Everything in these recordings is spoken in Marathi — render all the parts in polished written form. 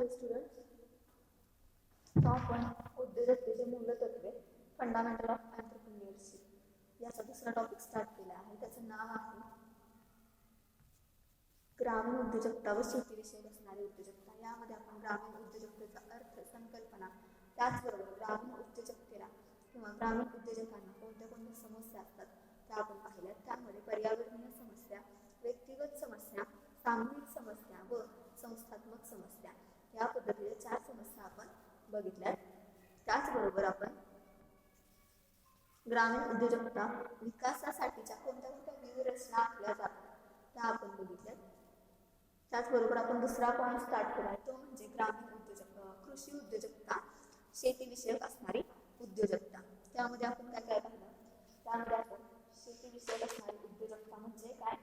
हाय स्टुडंट्स, तो आपण उद्योजकतेचे मूलतत्वे फंडामेंटल ऑफ एंटरप्रेन्योरशिप याचा दुसरा टॉपिक स्टार्ट केला आहे. त्याचं नाव आहे ग्रामीण उद्योजकता व शेतीविषयक असणारी उद्योजकता. यामध्ये आपण ग्रामीण उद्योजकतेचा अर्थ, संकल्पना, त्याचबरोबर ग्रामीण उद्योजकतेला किंवा ग्रामीण उद्योजकांना कोणत्या कोणत्या समस्या असतात त्या आपण पाहिल्या. त्यामध्ये पर्यावरणीय समस्या, व्यक्तिगत समस्या, सामूहिक समस्या व संस्थात्मक समस्या या पद्धतीने 4 समस्या आपण बघितल्या. त्याचबरोबर आपण ग्रामीण उद्योजकता विकासासाठीच्या कोणत्या कोणत्या व्यूहरचना आखल्या जातात त्या आपण बघितल्या. त्याचबरोबर आपण दुसरा पॉईंट स्टार्ट केला तो म्हणजे ग्रामीण उद्योजकता, कृषी उद्योजकता, शेतीविषयक असणारी उद्योजकता. त्यामध्ये आपण काय काय पाहिलं? त्यामध्ये आपण शेतीविषयक असणारी उद्योजकता म्हणजे काय,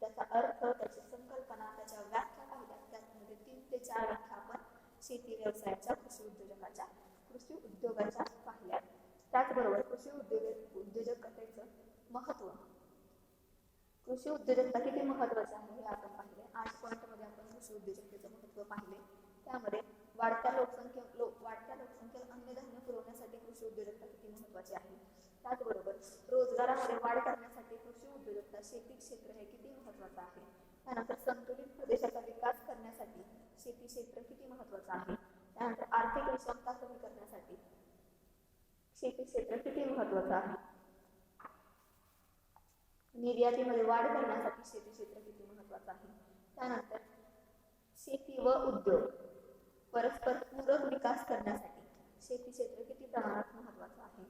त्याचा अर्थ, त्याची संकल्पना, त्याच्या व्याख्या पाहिल्या. त्यामध्ये 3 ते 4 व्याख्या आपण शेती व्यवसायाच्या, कृषी उद्योगाच्या पाहिल्या. त्याचबरोबर कृषी उद्योजकतेचं महत्त्व, कृषी उद्योजकता किती महत्त्वाची आहे हे आपण पाहिले. 8 पॉईंटमध्ये आपण कृषी उद्योजकतेचं महत्त्व पाहिले. त्यामध्ये वाढत्या लोकसंख्येला अन्नधान्य पुरवण्यासाठी कृषी उद्योजकता किती महत्त्वाची आहे. त्याचबरोबर रोजगारामध्ये वाढ करण्यासाठी कृषी उद्योजकता, शेती क्षेत्र हे किती महत्त्वाचं आहे. त्यानंतर संतुलित प्रदेशाचा विकास करण्यासाठी शेती क्षेत्र किती महत्त्वाचं आहे. त्यानंतर आर्थिक विषमता कमी करण्यासाठी शेती क्षेत्र किती महत्त्वाचं आहे. निर्यातीमध्ये वाढ करण्यासाठी शेती क्षेत्र किती महत्त्वाचं आहे. त्यानंतर शेती व उद्योग परस्पर पूरक विकास करण्यासाठी शेती क्षेत्र किती प्रमाणात महत्त्वाचं आहे.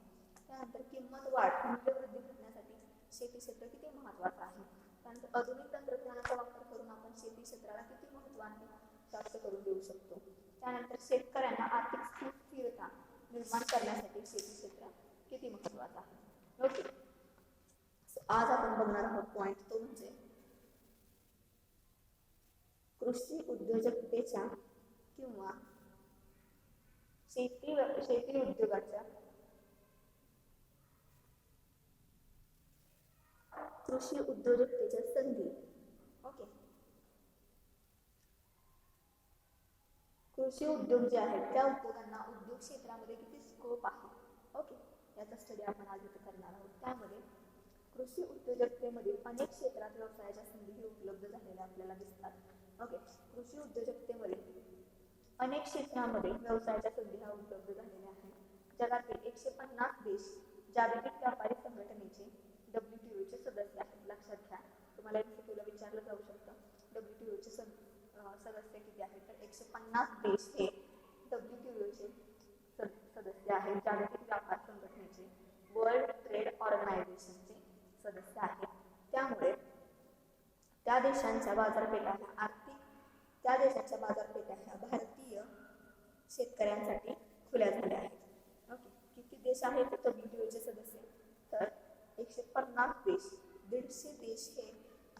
त्यानंतर किंमत वाढ, मूल्यवृद्धी करण्यासाठी शेती क्षेत्र किती महत्त्वाचं आहे. त्यानंतर आधुनिक तंत्रज्ञानाचा वापर करून आपण शेती क्षेत्राला किती महत्त्वाने प्राप्त करून देऊ शकतो. त्यानंतर शेतकऱ्यांना आर्थिक स्थिरता निर्माण करण्यासाठी शेती क्षेत्र किती महत्त्वाचं आहे. ओके, आज आपण बघणार आहोत पॉईंट तो म्हणजे कृषी उद्योजकतेच्या किंवा शेती उद्योगाच्या कृषी उद्योजकतेच्या संधी. ओके, कृषी उद्योग जे आहेत त्या उद्योगांना उद्योग क्षेत्रामध्ये किती स्कोप आहे. ओके, याचा स्टडी आपण आज इथे करणार आहोत. त्यामध्ये कृषी उद्योजकतेमध्ये अनेक क्षेत्रात व्यवसायाच्या संधी उपलब्ध झालेल्या आपल्याला दिसतात. ओके, कृषी उद्योजकतेमध्ये अनेक क्षेत्रामध्ये व्यवसायाच्या संधी उपलब्ध झालेल्या आहेत. जगातील 150 देश जागतिक व्यापारी संघटनेचे WTOचे सदस्य आहेत. लक्षात घ्या, तुम्हाला MCQला विचारलं जाऊ शकतं WTOचे सदस्य किती आहेत. तर 150 देश हे WTOचे सदस्य आहेत. जागतिक व्यापार संघटनेचे, वर्ल्ड ट्रेड ऑर्गनायझेशनचे सदस्य आहेत. त्यामुळे त्या देशांच्या बाजारपेठा ह्या भारतीय शेतकऱ्यांसाठी खुल्या झाल्या आहेत. ओके, किती देश आहेत WTOचे सदस्य? तर 150 देश, 150 देश हे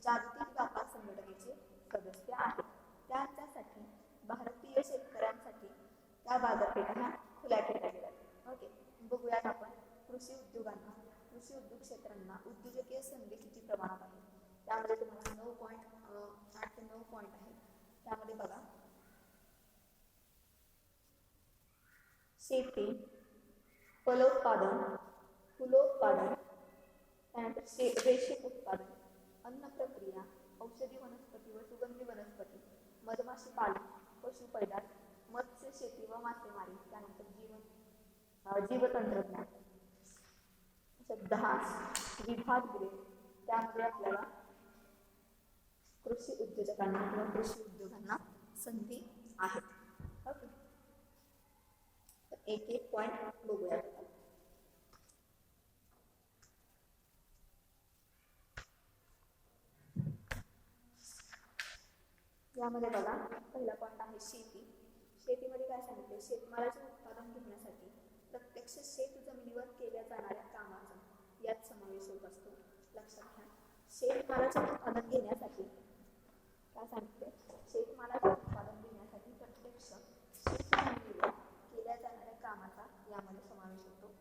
जागतिक व्यापार संघटनेचे सदस्य आहेत. त्यांच्यासाठी भारतीय शेतकऱ्यांसाठी त्या बाजारपेठा ह्या खुल्या केल्या गेल्यात. ओके, बघूयात आपण कृषी उद्योग क्षेत्रांना उद्योजकीय संधी किती प्रमाणात आहे. त्यामध्ये तुम्हाला 8 ते 9 पॉईंट आहेत. त्यामध्ये बघा, शेती, फलोत्पादन, फुलोत्पादन, त्यानंतर रेशीम उत्पादन, अन्न प्रक्रिया, औषधी वनस्पती व सुगंधी वनस्पती, मधमाशी पालन, पशुपैदास, मत्स्य शेती व मासेमारी, त्यानंतर जीवतंत्रज्ञान, 10 विभाग दिले. त्यामध्ये आपल्याला कृषी उद्योजकांना किंवा कृषी उद्योगांना संधी आहेत. ओके, एक पॉईंट बघूया. यामध्ये बघा, पहिला पॉईंट आहे शेती. शेतीमध्ये काय सांगितले? शेतमालाचे उत्पादन घेण्यासाठी प्रत्यक्ष शेत जमिनीवर केल्या जाणाऱ्या कामाचा यात समावेश होत असतो. लक्षात घ्या, शेतमालाचे उत्पादन घेण्यासाठी काय सांगितले? शेतमालाचे उत्पादन घेण्यासाठी प्रत्यक्ष शेत जमिनीवर केल्या जाणाऱ्या कामाचा यामध्ये समावेश होतो.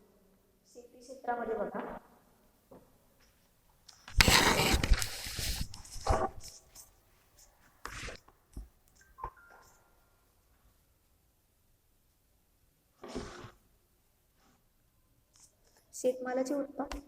शेती क्षेत्रामध्ये बघा, शेतमालाचे उत्पादन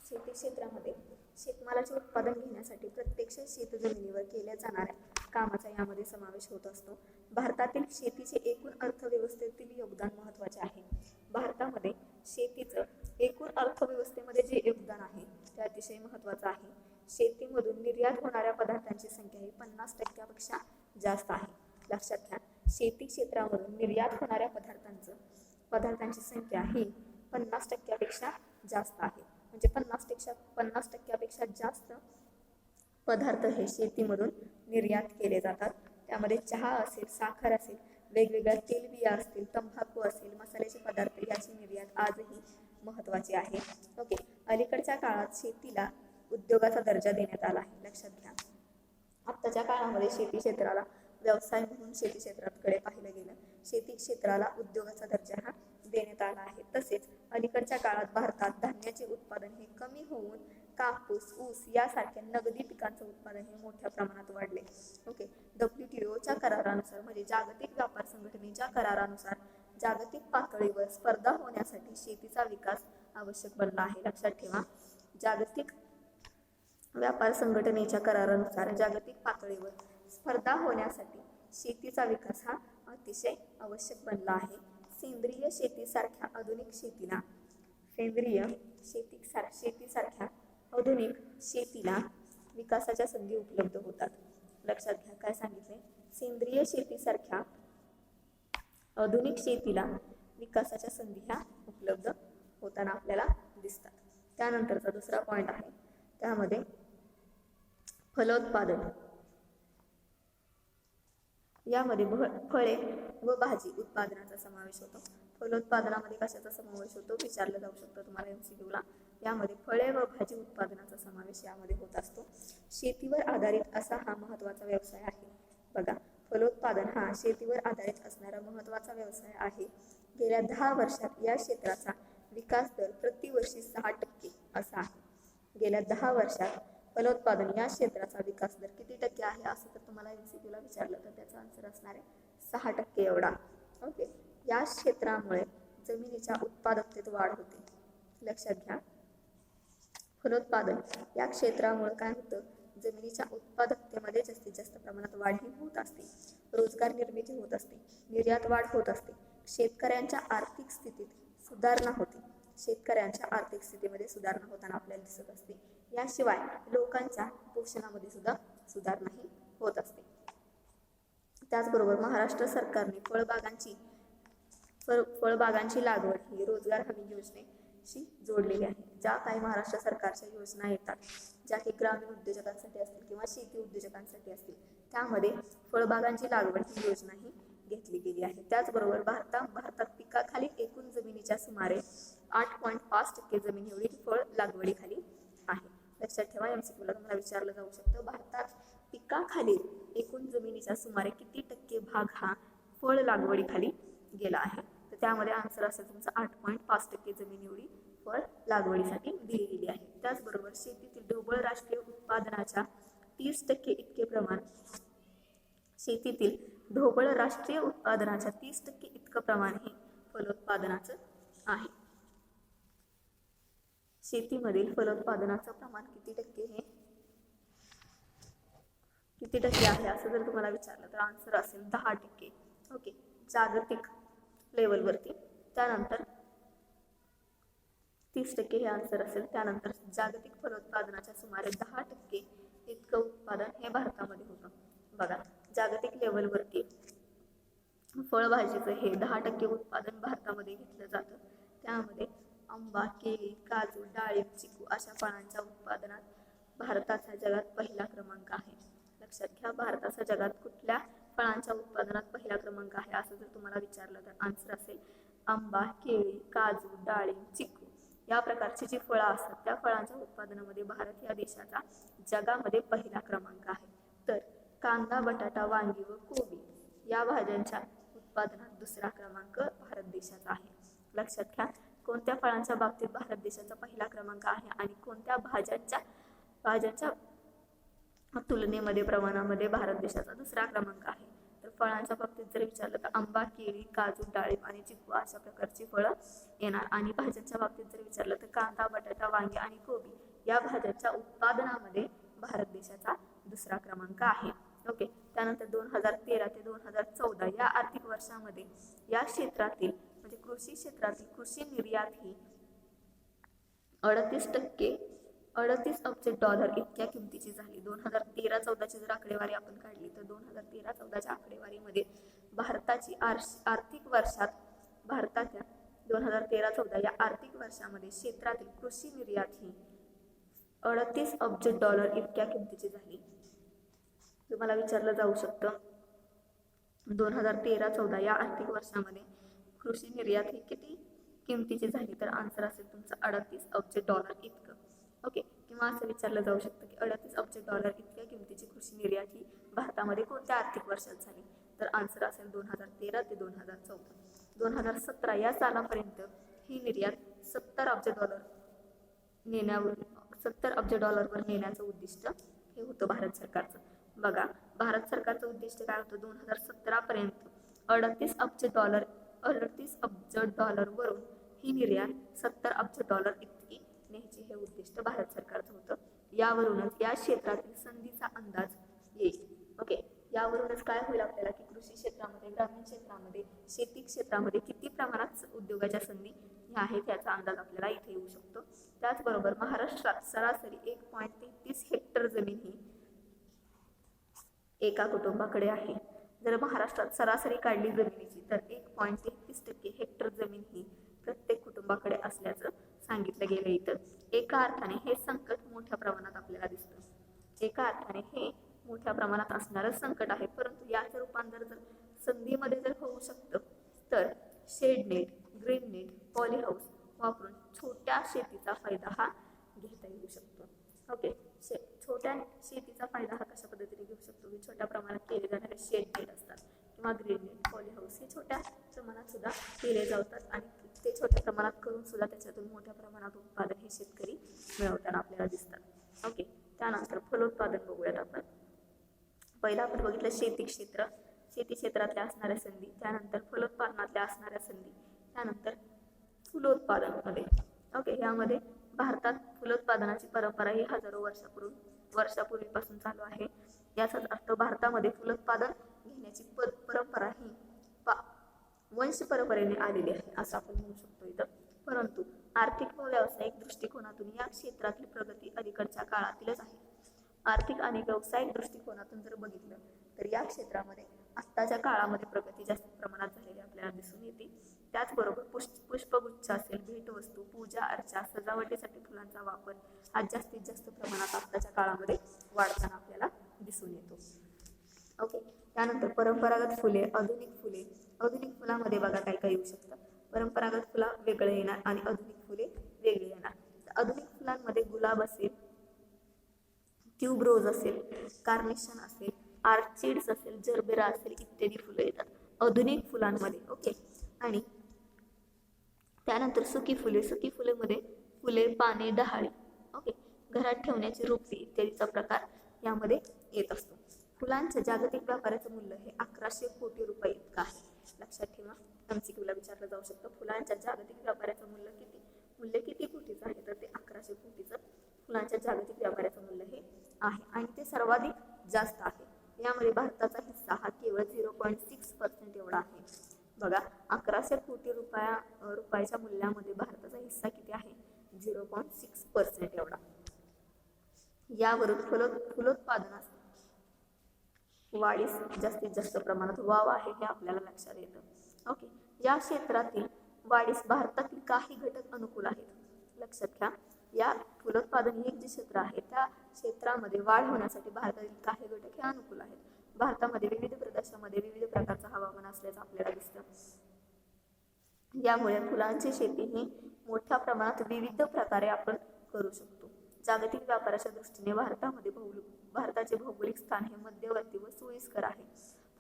शेती क्षेत्रामध्ये शेतमालाचे उत्पादन घेण्यासाठी प्रत्यक्ष शेत जमिनीवर केल्या जाणाऱ्या कामाचा यामध्ये समावेश होत असतो. भारतातील शेतीचे एकूण अर्थव्यवस्थेतील योगदान महत्त्वाचे आहे. भारतामध्ये शेतीचं एकूण अर्थव्यवस्थेमध्ये जे योगदान आहे ते अतिशय महत्त्वाचं आहे. शेतीमधून निर्यात होणाऱ्या पदार्थांची संख्या ही 50% जास्त आहे. लक्षात घ्या, शेती क्षेत्रामधून निर्यात होणाऱ्या पदार्थांची संख्या ही 50% जास्त आहे. म्हणजे 50% जास्त पदार्थ हे शेतीमधून निर्यात केले जातात. त्यामध्ये चहा असेल, साखर असेल, वेगवेगळ्या तेलबिया असतील, तंबाखू असेल, मसाल्याचे पदार्थ याची निर्यात आजही महत्त्वाची आहे. ओके, अलीकडच्या काळात शेतीला उद्योगाचा दर्जा देण्यात आला आहे. लक्षात घ्या, आत्ताच्या काळामध्ये शेती क्षेत्राला व्यवसाय म्हणून शेती क्षेत्राकडे पाहिलं गेलं. शेती क्षेत्राला उद्योगाचा दर्जा हा देण्यात आला आहे. तसेच अलीकडच्या काळात भारतात धान्याचे उत्पादन हे कमी होऊन कापूस, ऊस यासारख्या नगदी पिकांचं उत्पादन हे मोठ्या प्रमाणात वाढले. ओके, WTOच्या करारानुसार म्हणजे जागतिक व्यापार संघटनेच्या करारानुसार जागतिक पातळीवर स्पर्धा होण्यासाठी शेतीचा विकास आवश्यक बनला आहे. लक्षात ठेवा, जागतिक व्यापार संघटनेच्या करारानुसार जागतिक पातळीवर स्पर्धा होण्यासाठी शेतीचा विकास हा अतिशय आवश्यक बनला आहे. सेंद्रिय शेतीसारख्या आधुनिक शेतीला विकासाच्या संधी उपलब्ध होतात. लक्षात घ्या, काय सांगितले? सेंद्रिय शेतीसारख्या आधुनिक शेतीला विकासाच्या संधी ह्या उपलब्ध होताना आपल्याला दिसतात. त्यानंतरचा दुसरा पॉइंट आहे, त्यामध्ये फलोत्पादन. यामध्ये फळे व भाजी उत्पादनाचा समावेश होतो. फलोत्पादनामध्ये कशाचा समावेश होतो विचारलं जाऊ शकतं तुम्हाला MCQला. यामध्ये फळे व भाजी उत्पादनाचा समावेश यामध्ये होत असतो. शेतीवर आधारित असा हा महत्त्वाचा व्यवसाय आहे. बघा, फलोत्पादन हा शेतीवर आधारित असणारा महत्त्वाचा व्यवसाय आहे. गेल्या 10 वर्षात या क्षेत्राचा विकास दर प्रतिवर्षी 6% असा आहे. गेल्या 10 वर्षात फलोत्पादन या क्षेत्राचा विकास दर किती टक्के आहे असं तर तुम्हाला MCQला विचारलं तर त्याचा आन्सर असणार आहे 6% एवढा. ओके, या क्षेत्रामुळे जमिनीच्या उत्पादकतेत वाढ होते. लक्षात घ्या, फलोत्पादन या क्षेत्रामुळे काय होतं, जमिनीच्या उत्पादकतेमध्ये जास्तीत जास्त प्रमाणात वाढ ही होत असते. रोजगार निर्मिती होत असते, निर्यात वाढ होत असते, शेतकऱ्यांच्या आर्थिक स्थितीत सुधारणा होते. शेतकऱ्यांच्या आर्थिक स्थितीमध्ये सुधारणा होताना आपल्याला दिसत असते. याशिवाय लोकांच्या पोषणामध्ये सुद्धा सुधारणा ही होत असते. त्याचबरोबर महाराष्ट्र सरकारने फळबागांची लागवड ही रोजगार हमी योजनेशी जोडलेली आहे. ज्या काही महाराष्ट्र सरकारच्या योजना येतात, ज्या काही ग्रामीण उद्योजकांसाठी असतील किंवा शेती उद्योजकांसाठी असतील, त्यामध्ये फळबागांची लागवड ही योजना ही घेतली गेली आहे. त्याचबरोबर भारतात पिकाखाली एकूण जमिनीच्या सुमारे 8.5% जमीन एवढी फळ लागवडीखाली आहे. लक्षात ठेवा, MCQला तुम्हाला विचारलं जाऊ शकतं, भारतात पिकाखाली एकूण जमिनीचा सुमारे किती टक्के भाग हा फळ लागवडीखाली गेला आहे. तर त्यामध्ये आन्सर असेल तुमचा 8.5% जमीन एवढी फळ लागवडीसाठी दिली गेली आहे. त्याचबरोबर शेतीतील ढोबळ राष्ट्रीय उत्पादनाच्या 30% इतके प्रमाण शेतीतील ढोबळ राष्ट्रीय उत्पादनाच्या 30% इतकं प्रमाण हे फलोत्पादनाचं आहे. शेतीमधील फलोत्पादनाचं प्रमाण किती टक्के आहे असं जर तुम्हाला विचारलं तर आन्सर असेल 10%. ओके, जागतिक लेवलवरती. त्यानंतर 30% हे आन्सर असेल. त्यानंतर जागतिक फलोत्पादनाच्या सुमारे 10% इतकं उत्पादन हे भारतामध्ये होतं. बघा, जागतिक लेवलवरती फळभाजीचं हे 10% उत्पादन भारतामध्ये घेतलं जातं. त्यामध्ये आंबा, केळी, काजू, डाळिंब, चिकू अशा फळांच्या उत्पादनात भारताचा जगात पहिला क्रमांक आहे. लक्षात घ्या, भारताचा जगात कुठल्या फळांच्या उत्पादनात पहिला क्रमांक आहे असं जर तुम्हाला विचारलं तर आन्सर असेल आंबा, केळी, काजू, डाळिंब, चिकू या प्रकारची जी फळं असतात त्या फळांच्या उत्पादनामध्ये भारत या देशाचा जगामध्ये पहिला क्रमांक आहे. तर कांदा, बटाटा, वांगी व कोबी या भाज्यांच्या उत्पादनात दुसरा क्रमांक भारत देशाचा आहे. लक्षात घ्या, कोणत्या फळांच्या बाबतीत भारत देशाचा पहिला क्रमांक आहे आणि कोणत्या भाज्यांच्या तुलनेमध्ये प्रमाणामध्ये भारत देशाचा दुसरा क्रमांक आहे. तर तर फळांच्या बाबतीत जर विचारलं तर आंबा, केळी, काजू, डाळिंब आणि चिकू अशा प्रकारची फळं येणार. आणि भाज्यांच्या बाबतीत जर विचारलं तर कांदा, बटाटा, वांगी आणि कोबी या भाज्यांच्या उत्पादनामध्ये भारत देशाचा दुसरा क्रमांक आहे. ओके. त्यानंतर 2013 ते 2014 या आर्थिक वर्षामध्ये या क्षेत्रातील म्हणजे कृषी क्षेत्रातील कृषी निर्यात ही 38 अब्ज डॉलर इतक्या किमतीची झाली. 2013-14 जर आकडेवारी आपण काढली तर 2013-14च्या आकडेवारीमध्ये भारताची आर्थिक वर्षात भारताच्या 2013-14 या आर्थिक वर्षामध्ये क्षेत्रातील कृषी निर्यात ही 38 अब्ज डॉलर इतक्या किमतीची झाली. तुम्हाला विचारलं जाऊ शकतं 2013-14 या आर्थिक वर्षामध्ये कृषी निर्यात ही किती किमतीची झाली, तर आन्सर असेल तुमचं 38 अब्ज डॉलर इतकं. ओके. किंवा असं विचारलं जाऊ शकतं की 38 अब्ज डॉलर इतक्या किमतीची कृषी निर्यात ही भारतामध्ये कोणत्या आर्थिक वर्षात झाली, तर आन्सर असेल 2013 ते 2014. 2017 या सालापर्यंत ही निर्यात 70 अब्ज डॉलरवर नेण्याचं उद्दिष्ट हे होतं भारत सरकारचं. बघा, भारत सरकारचं उद्दिष्ट काय होतं, 2017 पर्यंत 38 अब्ज डॉलरवरून ही निर्यात 70 अब्ज डॉलर इतकी न्यायची हे उद्दिष्ट भारत सरकारचं होतं. यावरूनच या क्षेत्रातील संधीचा अंदाज येईल. ओके. यावरूनच काय होईल आपल्याला की कृषी क्षेत्रामध्ये, ग्रामीण क्षेत्रामध्ये, शेती क्षेत्रामध्ये किती प्रमाणात उद्योगाच्या संधी ह्या आहेत याचा अंदाज आपल्याला इथे येऊ शकतो. त्याचबरोबर महाराष्ट्रात सरासरी 1.33 हेक्टर जमीन ही एका कुटुंबाकडे आहे. जर महाराष्ट्रात सरासरी काढली जमिनीची तर 1.33% हेक्टर जमीन ही प्रत्येक कुटुंबाकडे असल्याचं सांगितलं गेलं. इथं एका अर्थाने हे संकट मोठ्या प्रमाणात आपल्याला दिसतं. एका अर्थाने हे मोठ्या प्रमाणात असणारं संकट आहे, परंतु याचं रूपांतर जर संधीमध्ये जर होऊ शकतं तर shade net, green net, poly house वापरून छोट्या शेतीचा फायदा हा घेता येऊ शकतो. ओके. छोट्या शेतीचा फायदा हा कशा पद्धतीने घेऊ शकतो की छोट्या प्रमाणात केले जाणारे शेड नेट असतात किंवा ग्रीन नेट, पॉली हाऊस हे छोट्या प्रमाणात सुद्धा केले जातात आणि ते छोट्या प्रमाणात करून सुद्धा त्याच्यातून मोठ्या प्रमाणात उत्पादन हे शेतकरी मिळवताना आपल्याला दिसतात. ओके. त्यानंतर फलोत्पादन बघूयात आपण. पहिला आपण बघितलं शेती क्षेत्र, शेती क्षेत्रातल्या असणाऱ्या संधी, त्यानंतर फलोत्पादनातल्या असणाऱ्या संधी, त्यानंतर फुलोत्पादनामध्ये. ओके. यामध्ये भारतात फुलोत्पादनाची परंपरा ही हजारो वर्षापूर्वीपासून चालू आहे. याचाच अर्थ भारतामध्ये फुलोत्पादन घेण्याची परंपरा ही वंश परंपरेने आलेली आहे असं आपण म्हणू शकतो इथं. परंतु आर्थिक व व्यावसायिक दृष्टिकोनातून या क्षेत्रातील प्रगती अलीकडच्या काळातीलच आहे. आर्थिक आणि व्यावसायिक दृष्टिकोनातून जर बघितलं तर या क्षेत्रामध्ये आत्ताच्या काळामध्ये प्रगती जास्त प्रमाणात झालेली आपल्याला दिसून येते. त्याचबरोबर पुष्पगुच्छ असेल, भेटवस्तू, पूजा अर्चा, सजावटीसाठी फुलांचा वापर हा जास्तीत जास्त प्रमाणात आत्ताच्या काळामध्ये वाढताना आपल्याला दिसून येतो. ओके. त्यानंतर परंपरागत फुले, आधुनिक फुले. आधुनिक फुलामध्ये बघा काय काय येऊ शकतं. परंपरागत फुला वेगळे येणार आणि आधुनिक फुले वेगळे येणार. आधुनिक फुलांमध्ये गुलाब असेल, ट्यूबरोज असेल, कार्नेशन असेल, आर्चिड्स असेल, जरबेरा असेल इत्यादी फुलं येतात आधुनिक फुलांमध्ये. ओके. आणि त्यानंतर सुकी फुलेमध्ये फुले, पाने, डहाळी, ओके, घरात ठेवण्याची रोपटी इत्यादीचा प्रकार यामध्ये येत असतो. फुलांच्या जागतिक व्यापाराचं मूल्य हे 1100 कोटी रुपये इतकं आहे. लक्षात ठेवा, MCQला विचारलं जाऊ शकतं फुलांच्या जागतिक व्यापाराचं मूल्य किती कोटीचं आहे, तर ते 1100 कोटीचं फुलांच्या जागतिक व्यापाराचं मूल्य हे आहे आणि ते सर्वाधिक जास्त आहे. यामध्ये भारताचा हिस्सा हा केवळ 0.6% एवढा आहे. बघा, 1100 कोटी रुपयाच्या मूल्यामध्ये भारताचा हिस्सा किती आहे, 0.6% एवढा. यावरून फुलोत्पादनास वाढीस जास्तीत जास्त प्रमाणात वाव आहे हे आपल्याला लक्षात येतं. ओके. या क्षेत्रातील वाढीस भारतातील काही घटक अनुकूल आहेत. लक्षात घ्या, या फुलोत्पादन हे जे क्षेत्र आहे त्या क्षेत्रामध्ये वाढ होण्यासाठी भारतातील काही घटक हे अनुकूल आहेत. भारतामध्ये विविध प्रदेशामध्ये विविध प्रकारचं हवामान असल्याचं आपल्याला दिसतं. यामुळे फुलांची शेती ही मोठ्या प्रमाणात विविध प्रकारे आपण करू शकतो. जागतिक व्यापाराच्या दृष्टीने भारताचे भौगोलिक स्थान हे मध्यवर्ती व सोयीस्कर आहे.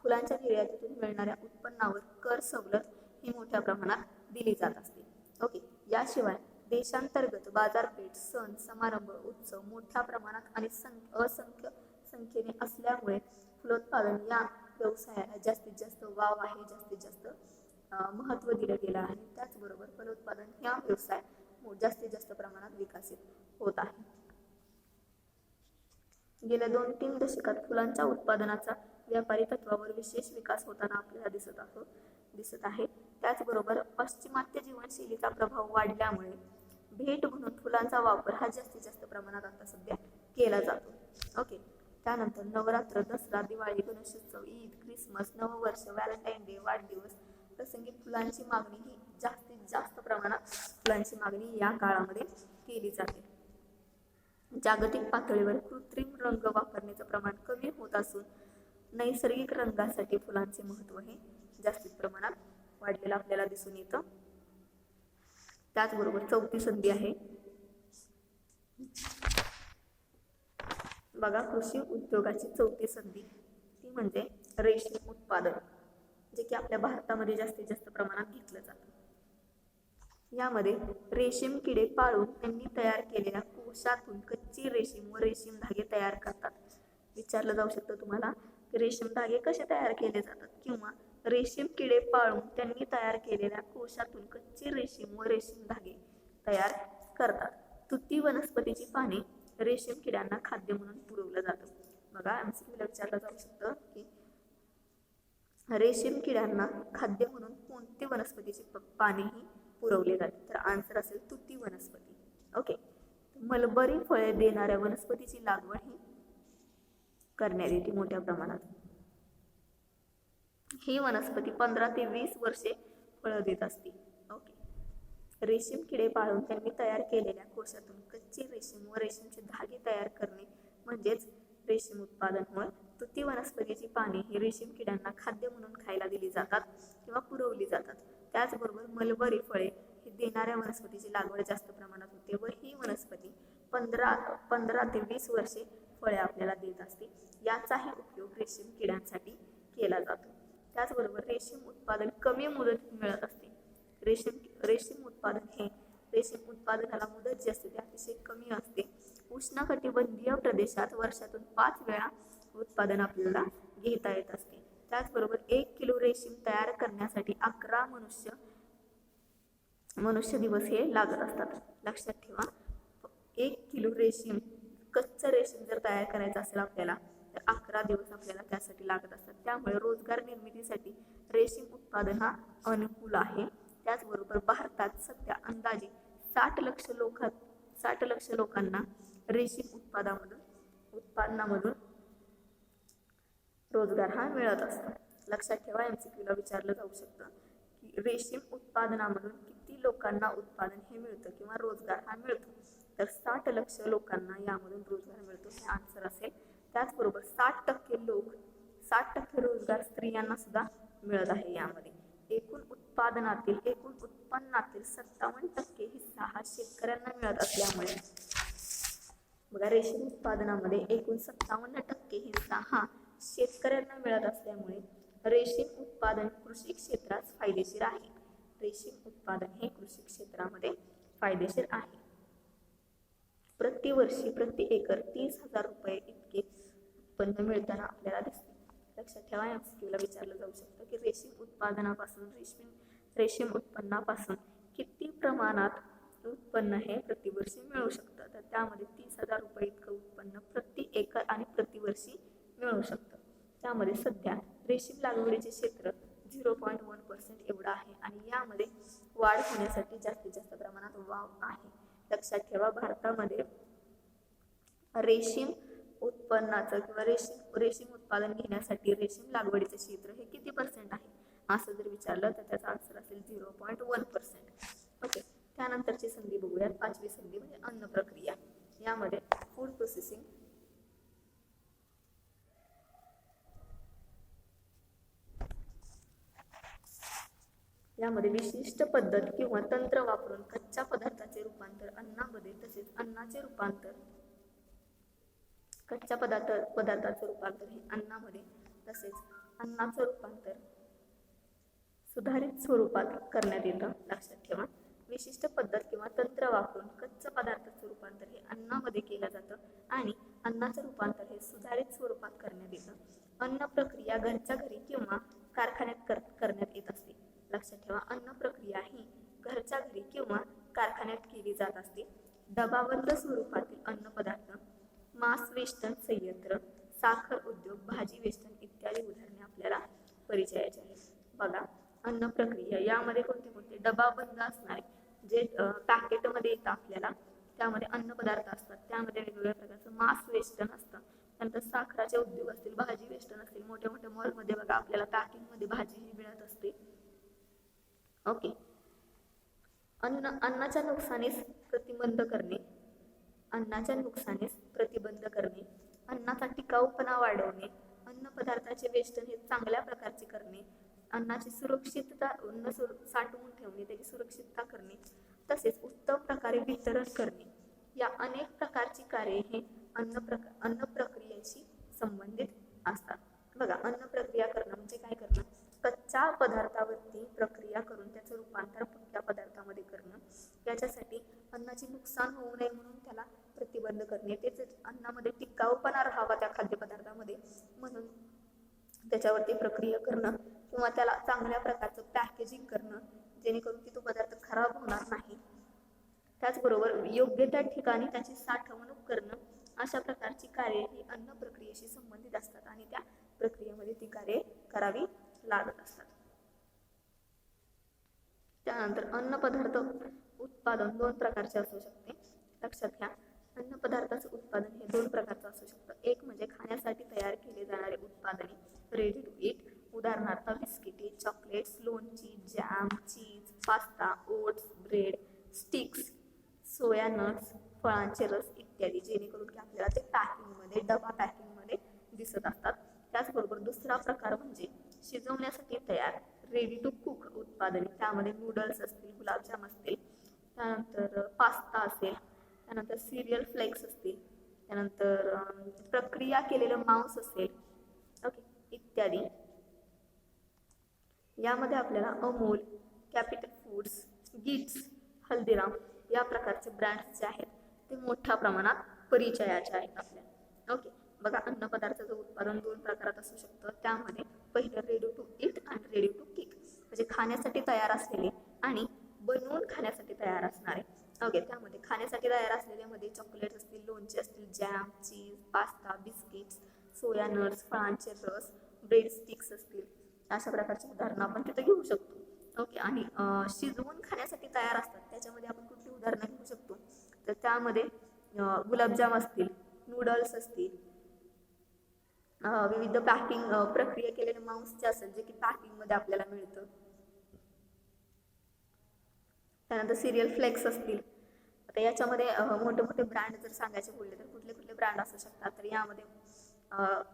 फुलांच्या निर्यातीतून मिळणाऱ्या उत्पन्नावर कर सवलत ही मोठ्या प्रमाणात दिली जात असते. ओके. याशिवाय देशांतर्गत बाजारपेठ, सण समारंभ, उत्सव मोठ्या प्रमाणात आणि असंख्य संख्येने असल्यामुळे फुलोत्पादन या व्यवसायाला जास्तीत जास्त वाव आहे, जास्तीत जास्त महत्त्व दिलं गेलं आहे. त्याचबरोबर फलोत्पादन हा व्यवसाय जास्तीत जास्त प्रमाणात विकसित होत आहे. गेल्या 2-3 दशकात फुलांच्या उत्पादनाचा व्यापारी तत्वावर विशेष विकास होताना आपल्याला दिसत आहे. त्याचबरोबर पाश्चिमात्य जीवनशैलीचा प्रभाव वाढल्यामुळे भेट म्हणून फुलांचा वापर हा जास्तीत जास्त प्रमाणात आता सध्या केला जातो. ओके. त्यानंतर नवरात्र, दसरा, दिवाळी, गणेशोत्सव, ईद, ख्रिसमस, नववर्ष, व्हॅलेंटाईन डे, वाढदिवस प्रसंगी फुलांची मागणी ही जास्तीत जास्त प्रमाणात फुलांची मागणी या काळामध्ये केली जाते. जागतिक पातळीवर कृत्रिम रंग वापरण्याचं प्रमाण कमी होत असून नैसर्गिक रंगासाठी फुलांचे महत्त्व हे जास्तीत प्रमाणात वाढलेलं आपल्याला दिसून येतं. त्याचबरोबर चौथी संधी आहे बघा, कृषी उद्योगाची चौथी संधी, ती म्हणजे रेशीम उत्पादन, जे की आपल्या भारतामध्ये जास्तीत जास्त प्रमाणात घेतलं जातं. यामध्ये रेशीम किडे पाळून त्यांनी तयार केलेल्या कोशातून कच्ची रेशीम व रेशीम धागे तयार करतात. विचारलं जाऊ शकतं तुम्हाला की रेशीम धागे कसे तयार केले जातात, किंवा रेशीम किडे पाळून त्यांनी तयार केलेल्या कोशातून कच्ची रेशीम व रेशीम धागे तयार करतात. तुती वनस्पतीची पाने रेशीम किड्यांना खाद्य म्हणून पुरवलं जातं. बघा, एमसीक्यूला विचारलं जाऊ शकतं की रेशीम किड्यांना खाद्य म्हणून कोणती वनस्पतीची पाने ही पुरवले जाते, तर आन्सर असेल तुती वनस्पती. ओके. मलबरी फळे देणाऱ्या वनस्पतीची लागवड ही करण्यात येते मोठ्या प्रमाणात. ही वनस्पती 15 ते 20 वर्षे फळं देत असते. ओके. रेशीम किडे पाळून त्यांनी तयार केलेल्या कोशातून कच्ची रेशीम व रेशीमचे धागे तयार करणे म्हणजेच रेशीम उत्पादन होय. तुती वनस्पतीची पाने ही रेशीम किड्यांना खाद्य म्हणून खायला दिली जातात किंवा पुरवली जातात. त्याचबरोबर मलबरी फळे ही देणाऱ्या वनस्पतीची लागवड जास्त प्रमाणात होते व ही वनस्पती 15 ते 20 वर्षे फळे आपल्याला देत असते. याचाही उपयोग रेशीम किड्यांसाठी केला जातो. त्याचबरोबर रेशीम उत्पादन कमी मुदतीत मिळत असते. रेशीम उत्पादनाला मुदत जी असते ती अतिशय कमी असते. उष्णकटिबंधीय प्रदेशात वर्षातून 5 वेळा उत्पादन आपल्याला घेता येत असते. त्याचबरोबर 1 किलो रेशीम तयार करण्यासाठी 11 मनुष्य दिवस हे लागत असतात. लक्षात ठेवा, 1 किलो रेशीम, कच्चं रेशीम जर तयार करायचं असेल आपल्याला तर 11 दिवस आपल्याला त्यासाठी लागत असतात. त्यामुळे रोजगार निर्मितीसाठी रेशीम उत्पादन हा अनुकूल आहे. त्याचबरोबर भारतात सध्या अंदाजे 60 लक्ष लोकांना रेशीम उत्पादनामधून रोजगार हा मिळत असतो. लक्षात ठेवा, एमसीक्यूला विचारलं जाऊ शकतं की रेशीम उत्पादनामधून किती लोकांना उत्पादन हे मिळतं किंवा रोजगार हा मिळतो, तर 60 लक्ष लोकांना यामधून रोजगार मिळतो, हे आन्सर असेल. त्याचबरोबर 60% रोजगार स्त्रियांना सुद्धा मिळत आहे. यामध्ये एकूण उत्पन्नातील 57% हिस्सा हा शेतकऱ्यांना मिळत असल्यामुळे बघा, रेशीम उत्पादनामध्ये एकूण 57% हिस्सा हा शेतकऱ्यांना मिळत असल्यामुळे रेशीम उत्पादन कृषी क्षेत्रात फायदेशीर आहे. रेशीम उत्पादन हे कृषी क्षेत्रामध्ये फायदेशीर आहे. प्रतिवर्षी प्रति एकर 30,000 रुपये इतके उत्पन्न मिळताना आपल्याला दिसते. लक्षात ठेवा, एमसीक्यूला विचारलं जाऊ शकतं की रेशीम उत्पन्नापासून किती प्रमाणात उत्पन्न हे प्रतिवर्षी मिळू शकतं, तर त्यामध्ये 30,000 रुपये इतकं उत्पन्न प्रति एकर आणि प्रतिवर्षी मिळू शकतं. त्यामध्ये सध्या रेशीम लागवडीचे क्षेत्र 0.1% एवढं आहे आणि यामध्ये वाढ होण्यासाठी जास्तीत जास्त प्रमाणात वाव आहे. लक्षात ठेवा, भारतामध्ये रेशीम उत्पन्नाचं किंवा रेशीम उत्पादन घेण्यासाठी रेशीम लागवडीचे क्षेत्र हे किती % आहे असं जर विचारलं तर त्याचा आन्सर असेल 0.1%. ओके. त्यानंतरची संधी बघूयात. 5वी संधी म्हणजे अन्न प्रक्रिया. यामध्ये फूड प्रोसेसिंग, यामध्ये विशिष्ट पद्धत किंवा तंत्र वापरून कच्च्या पदार्थाचे रूपांतर अन्नामध्ये तसेच कच्च्या पदार्थाचे रूपांतर हे अन्नामध्ये तसेच अन्नाचं रूपांतर सुधारित स्वरूपात करण्यात येतं. लक्षात ठेवा, विशिष्ट पद्धत किंवा तंत्र वापरून कच्च्या पदार्थाचं रूपांतर हे अन्नामध्ये केलं जातं आणि अन्नाचं रूपांतर हे सुधारित स्वरूपात करण्यात येतं. अन्न प्रक्रिया घरच्या घरी किंवा कारखान्यात करण्यात येत असते. लक्षात ठेवा, अन्न प्रक्रिया ही घरच्या घरी किंवा कारखान्यात केली जात असते. डबाबंद स्वरूपातील अन्न पदार्थ, मांस वेष्टन संयंत्र, साखर उद्योग, भाजी वेष्टन इत्यादी उदाहरणे आपल्याला परिचयाची आहेत. बघा, अन्न प्रक्रिया यामध्ये कोणते कोणते डबाबंद असणारे जे पॅकेटमध्ये येतं आपल्याला, त्यामध्ये अन्न पदार्थ असतात, त्यामध्ये वेगवेगळ्या प्रकारचं मांस वेष्टन असतं, त्यानंतर साखराचे उद्योग असतील, भाजी वेष्टन असतील. मोठ्या मोठ्या मॉलमध्ये बघा आपल्याला पॅकिंगमध्ये भाजी ही मिळत असते. ओके. अन्नाच्या नुकसानीस प्रतिबंध करणे, अन्नाच्या नुकसानीस प्रतिबंध करणे, अन्नाचा टिकाऊपणा वाढवणे, अन्न पदार्थाचे वेष्टन हे चांगल्या प्रकारचे करणे, अन्नाची सुरक्षितता, अन्न साठवून ठेवणे, त्याची सुरक्षितता करणे, तसेच उत्तम प्रकारे वितरण करणे, या अनेक प्रकारची कार्ये हे अन्न प्रक्रियेशी संबंधित असतात. बघा, अन्न प्रक्रिया करणं म्हणजे काय करणं? कच्च्या पदार्थावरती प्रक्रिया करून त्याचं रूपांतर पक्क्या पदार्थामध्ये करणं. याच्यासाठी अन्नाचे नुकसान होऊ नये म्हणून त्याला प्रतिबंध करणे, तेच अन्नामध्ये टिकाऊपणा राहावा त्या खाद्यपदार्थामध्ये म्हणून त्याच्यावरती प्रक्रिया करणं किंवा त्याला चांगल्या प्रकारचं पॅकेजिंग करणं, जेणेकरून की तो पदार्थ खराब होणार नाही. त्याचबरोबर योग्य त्या ठिकाणी त्याची साठवणूक करणं, अशा प्रकारची कार्ये ही अन्न प्रक्रियेशी संबंधित असतात आणि त्या प्रक्रियेमध्ये ती कार्ये करावी लागत असतात. त्यानंतर अन्न पदार्थ उत्पादन दोन प्रकारचे असू शकते. लक्षात घ्या, अन्न पदार्थाचं उत्पादन हे दोन प्रकारचं असू शकतं. एक म्हणजे खाण्यासाठी तयार केले जाणारे उत्पादने, रेडी टू ईट, उदाहरणार्थ बिस्किटे, चॉकलेट्स, लोणची, जॅम, चीज, पास्ता, ओट्स, ब्रेड, स्टिक्स, सोया नट्स, फळांचे रस इत्यादी, जेणेकरून की आपल्याला ते पॅकिंगमध्ये, डबा पॅकिंगमध्ये दिसत असतात. त्याचबरोबर दुसरा प्रकार म्हणजे शिजवण्यासाठी तयार, रेडी टू कुक उत्पादने, त्यामध्ये नूडल्स असतील, गुलाबजाम असतील, त्यानंतर पास्ता असेल, त्यानंतर सिरियल फ्लेक्स असतील, त्यानंतर प्रक्रिया केलेलं मांस असेल, ओके, इत्यादी. यामध्ये आपल्याला अमूल, कॅपिटल फूड्स, गिट्स, हल्दीराम या प्रकारचे ब्रँड्स जे आहेत ते मोठ्या प्रमाणात परिचयाचे आहेत आपल्याला. ओके. बघा, अन्न पदार्थाचं उत्पादन दोन प्रकारात असू शकतं. त्यामध्ये पहिलं रेडी टू ईट आणि रेडी टू कुक, म्हणजे खाण्यासाठी तयार असलेले आणि बनवून खाण्यासाठी तयार असणारे. ओके. त्यामध्ये खाण्यासाठी तयार असलेल्यामध्ये चॉकलेट असतील, लोणचे असतील, जॅम, चीज, पास्ता, बिस्किट्स, सोया नट्स, फळांचे रस, ब्रेड स्टिक्स असतील, अशा प्रकारची उदाहरणं आपण तिथे घेऊ शकतो. ओके. आणि शिजवून खाण्यासाठी तयार असतात, त्याच्यामध्ये आपण कुठली उदाहरणं घेऊ शकतो? तर त्यामध्ये गुलाबजाम असतील, नूडल्स असतील, विविध पॅकिंग प्रक्रिया केलेले मांसचे असेल जे की पॅकिंगमध्ये आपल्याला मिळतं. त्यानंतर सिरियल फ्लेक्स असतील. आता याच्यामध्ये मोठे मोठे ब्रँड जर सांगायचे बोलले तर कुठले कुठले ब्रँड असू शकतात? तर यामध्ये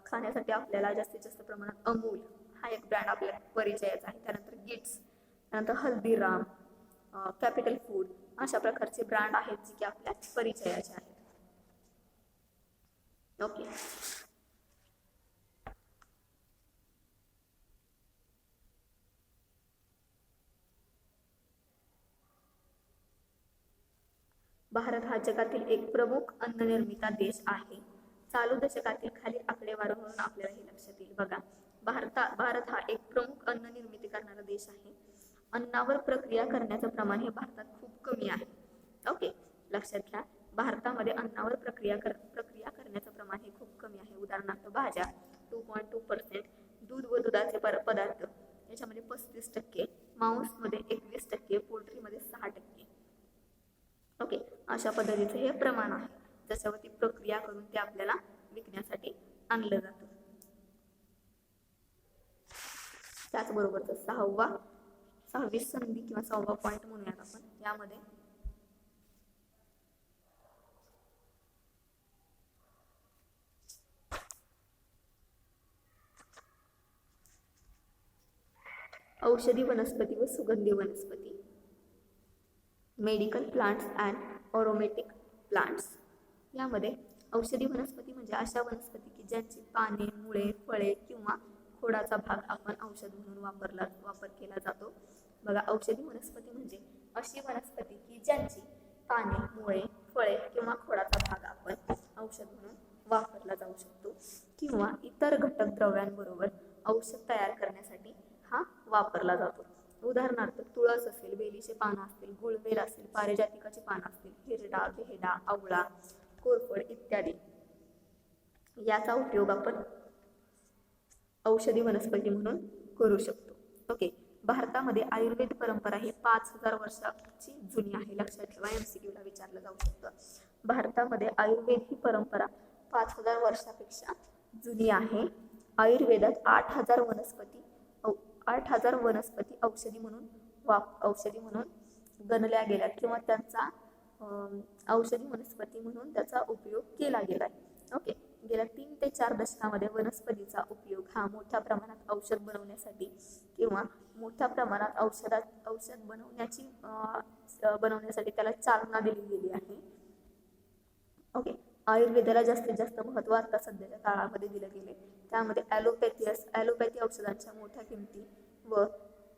खाण्यासाठी आपल्याला जास्तीत जास्त प्रमाणात अमूल हा एक ब्रँड आपल्याला परिचयाचा आहे. त्यानंतर गिट्स, त्यानंतर हल्दीराम, कॅपिटल फूड, अशा प्रकारचे ब्रँड आहेत जे की आपल्या परिचयाचे आहेत. ओके. भारत हा जगातील एक प्रमुख अन्न निर्माता देश आहे. चालू दशकातील खालील आकडेवारीवरून आपल्याला हे लक्षात येईल. बघा, भारत हा एक प्रमुख अन्न निर्मिती करणारा देश आहे. अन्नावर प्रक्रिया करण्याचं प्रमाण हे भारतात खूप कमी आहे. ओके, लक्षात घ्या, भारतामध्ये अन्नावर प्रक्रिया करण्याचं प्रमाण हे खूप कमी आहे. उदाहरणार्थ भाज्या 2.2%, दूध व दुधाचे पदार्थ याच्यामध्ये 35%, मांसमध्ये 21%, पोल्ट्रीमध्ये 6%. ओके, अशा पद्धतीचे हे प्रमाण आहे, ज्याच्यावरती प्रक्रिया करून ते आपल्याला विकण्यासाठी आणलं जातं. त्याचबरोबर सहावी संधी किंवा 6वा पॉइंट म्हणूयात आपण. यामध्ये औषधी वनस्पती व सुगंधी वनस्पती, मेडिकल प्लांट्स अँड ऑरोमॅटिक प्लांट्स. यामध्ये औषधी वनस्पती म्हणजे अशा वनस्पती की ज्यांची पाने, मुळे, फळे किंवा खोडाचा भाग आपण औषध म्हणून वापर केला जातो. बघा, औषधी वनस्पती म्हणजे अशी वनस्पती की ज्यांची पाने, मुळे, फळे किंवा खोडाचा भाग आपण औषध म्हणून वापरला जाऊ शकतो. किंवा इतर घटक द्रव्यांबरोबर औषध तयार करण्यासाठी हा वापरला जातो. उदाहरणार्थ तुळस असेल, बेलीचे पानं असतील, गुळवेल असेल, पारिजातिकाची पानं असतील, हिरडा, बेहडा, आवळा, कोरफड इत्यादी याचा उपयोग आपण औषधी वनस्पती म्हणून करू शकतो. ओके, भारतामध्ये आयुर्वेद परंपरा ही 5000 वर्षाची जुनी आहे. लक्षात ठेवा, MCQ ला विचारलं जाऊ शकतं. भारतामध्ये आयुर्वेद ही परंपरा 5000 वर्षापेक्षा जुनी आहे. आयुर्वेदात 8000 वनस्पती औषधी म्हणून गणल्या गेल्या किंवा त्यांचा औषधी वनस्पती म्हणून त्याचा उपयोग केला गेलाय. ओके, गेल्या 3 ते 4 दशकामध्ये वनस्पतीचा उपयोग हा मोठ्या प्रमाणात औषध बनवण्यासाठी किंवा मोठ्या प्रमाणात औषध बनवण्यासाठी त्याला चालना दिली गेली आहे. ओके, आयुर्वेदाला जास्तीत जास्त महत्त्व आता सध्याच्या काळामध्ये दिलं गेले. त्यामध्ये ॲलोपॅथी औषधांच्या मोठ्या किमती व